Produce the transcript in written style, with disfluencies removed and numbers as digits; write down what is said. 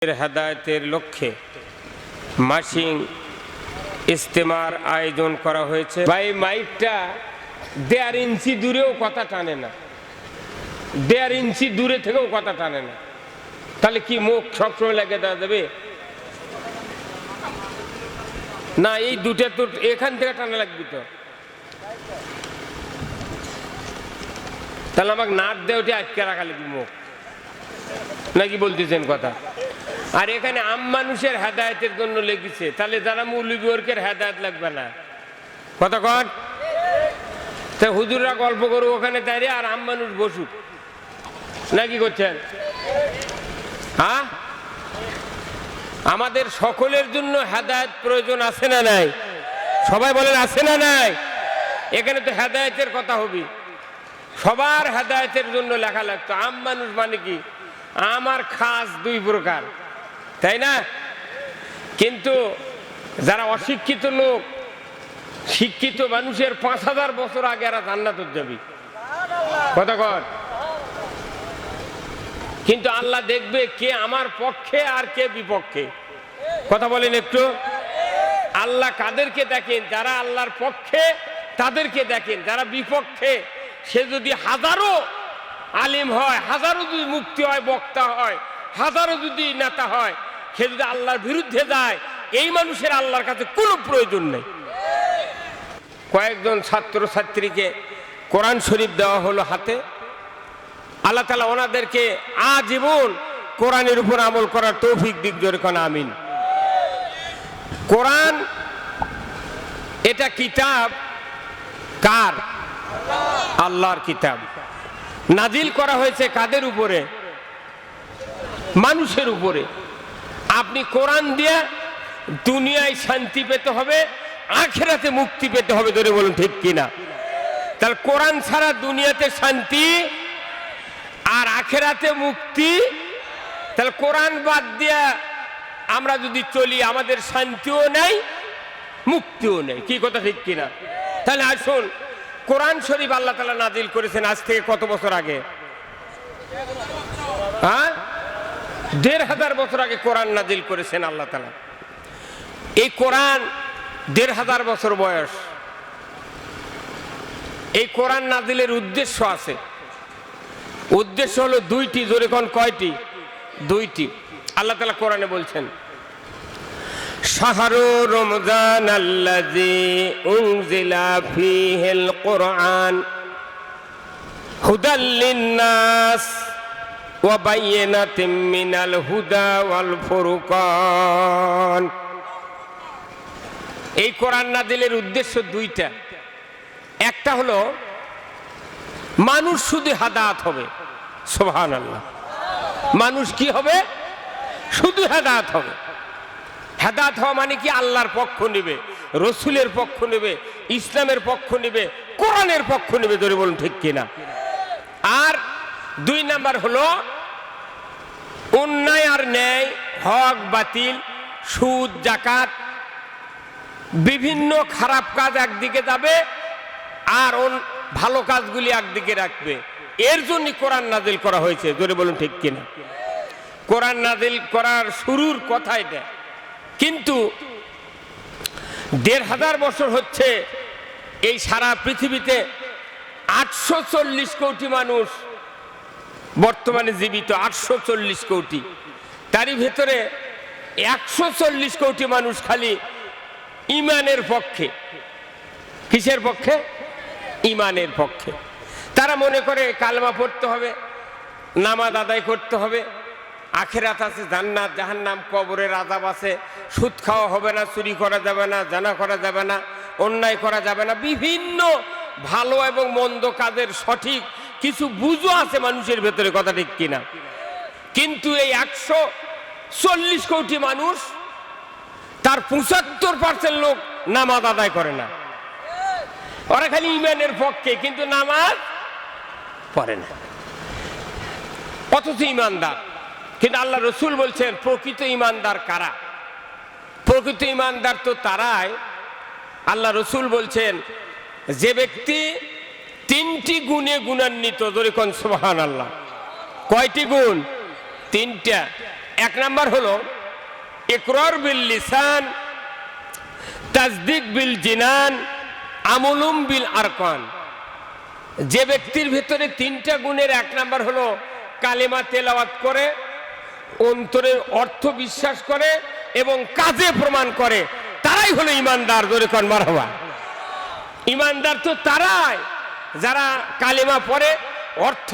হেদায়েতের লক্ষ্যে মাসিক ইজতেমার আয়োজন করা হয়েছে। ভাই মাইকটা 1.5 ইঞ্চি দূরেও কথা টানে না, 1.5 ইঞ্চি দূরে থেকেও কথা টানে না, তাহলে কি মুখ সবসময় লেগে দেওয়া যাবে? না, এই দুটো তো এখান থেকে টানা লাগবে, তো তাহলে আমাকে নাক দিয়ে ওটা আটকে রাখা লাগবে মুখ, নাকি বলতেছেন কথা? আর এখানে আম মানুষের হেদায়েতের জন্য লেগেছে, তাহলে যারা মৌলবী ওরকের হেদায়েত লাগবে না, কথা কন? তা হুজুররা গল্প করুক ওখানে দাঁড়িয়ে, আর আম মানুষ বসুক, নাকি করছেন? হ্যাঁ, আমাদের সকলের জন্য হেদায়েত প্রয়োজন আছে না নাই? সবাই বলেন আছে না নাই? এখানে তো হেদায়েতের কথা হবে, সবার হেদায়েতের জন্য লেখা লাগতো। আম মানুষ মানে কি? আমার খাস 2 প্রকার, তাই না? কিন্তু যারা অশিক্ষিত লোক, শিক্ষিত মানুষের 5000 বছর আগে এরা জান্নাতে যাবে, কথা কর। কিন্তু আল্লাহ দেখবে কে আমার পক্ষে আর কে বিপক্ষে, কথা বলেন একটু। আল্লাহ কাদেরকে দেখেন? যারা আল্লাহর পক্ষে তাদেরকে দেখেন, যারা বিপক্ষে, সে যদি হাজারো আলিম হয়, হাজারো যদি মুফতি হয়, বক্তা হয়, হাজারো যদি নেতা হয়, সে যদি আল্লাহর বিরুদ্ধে যায়, এই মানুষের আল্লাহর কাছে কোনো প্রয়োজন নেই। কয়েকজন ছাত্র ছাত্রীকে কোরআন শরীফ দেওয়া হলো হাতে। আল্লাহ তাআলা ওনাদেরকে আজীবন কোরআনের উপর আমল করার তৌফিক দিক, জোরে কোন আমিন। কোরআন এটা কিতাব কার? আল্লাহর কিতাব। নাজিল করা হয়েছে কাদের উপরে? মানুষের উপরে। আপনি কোরআন দিয়ে দুনিয়ায় শান্তি পেতে হবে, আখিরাতে মুক্তি পেতে হবে, ধরে বলুন ঠিক কিনা? তাহলে কোরআন ছাড়া দুনিয়াতে শান্তি আর আখিরাতে মুক্তি। তাহলে কোরআন বাদ দিয়া আমরা যদি চলি, আমাদের শান্তিও নাই, মুক্তিও নেই, কি কথা ঠিক কিনা? তাহলে আসুন, কোরআন শরীফ আল্লাহ তাআলা নাজিল করেছেন আজ থেকে কত বছর আগে? হ্যাঁ, 1500 বছর আগে কোরআন নাজিল করেছেন আল্লাহ তাআলা। এই কোরআন 1500 বছর বয়স। এই কোরআন নাজিলের উদ্দেশ্য আছে। উদ্দেশ্য হলো 2টি, জোরে কোন কয়টি? 2টি। আল্লাহ তাআলা কোরআনে বলছেন, শাহরু রমজান আল্লাযী উনজিলা ফীহিল কুরআন হুদাল লিন-নাস ওয়া বায়িনাতিম মিনাল হুদা ওয়াল ফুরকান। এই কোরআন নাজিলের উদ্দেশ্য 2টা। একটা হলো মানুষ শুধু হেদায়েত হবে, সুবহানাল্লাহ। মানুষ কি হবে? শুধু হেদায়েত হবে। হেদায়েত হওয়া মানে কি? আল্লাহর পক্ষ নেবে, রসুলের পক্ষ নেবে, ইসলামের পক্ষ নেবে, কোরআনের পক্ষ নেবে, ধরে বলুন ঠিক কিনা? আর 2 নাম্বার হলো অন্যায় আর ন্যায়, হক বাতিল, সুদ জাকাত, বিভিন্ন খারাপ কাজ একদিকে যাবে, আর ভালো কাজগুলি একদিকে রাখবে। এর জন্য কোরআন নাজিল করা হয়েছে, ধরে বলুন ঠিক কিনা? কোরআন নাজিল করার শুরুর কথা এটা। কিন্তু 1500 বছর হচ্ছে এই সারা পৃথিবীতে 840 কোটি মানুষ বর্তমানে জীবিত, 840 কোটি। তারই ভেতরে 140 কোটি মানুষ খালি ঈমানের পক্ষে। কিসের পক্ষে? ঈমানের পক্ষে। তারা মনে করে কালেমা পড়তে হবে, নামাজ আদায় করতে হবে, আখিরাত আছে, জান্নাত জাহান্নাম, কবরের আযাব আছে, সুদ খাওয়া হবে না, চুরি করা যাবে না, জানা করা যাবে না, অন্যায় করা যাবে না, বিভিন্ন ভালো এবং মন্দ কাজের সঠিক কিছু বুঝো আছে মানুষের ভেতরে, কথা ঠিক কিনা? কিন্তু এই 140 কোটি মানুষ, তার 75% লোক নামাজ আদায় করে না। ওরা খালি ঈমানের পক্ষে, কিন্তু নামাজ পড়ে না, অথচ ঈমানদার। কিন্তু আল্লাহ রসুল বলছেন প্রকৃত ঈমানদার কারা? প্রকৃত ঈমানদার তো তারাই, আল্লাহ রসুল বলছেন, যে ব্যক্তি 3টি গুণে গুণান্বিত, জোরে কোন সুবহানাল্লাহ। কয়টি গুণ? 3টা। এক নাম্বার হলো ইকরার বিল লিসান, তাসদিক বিল জিনান, আমলুম বিল আরকান। যে ব্যক্তির ভিতরে তিনটা গুণের এক নাম্বার হলো কালেমা তেলাওয়াত করে, অন্তরের অর্থ বিশ্বাস করে এবং কাজে প্রমাণ করে, তারাই হলো ইমানদার। জোরে কোন মারহাবা। ইমানদার তো তারাই যারা কালেমা পড়ে, অর্থ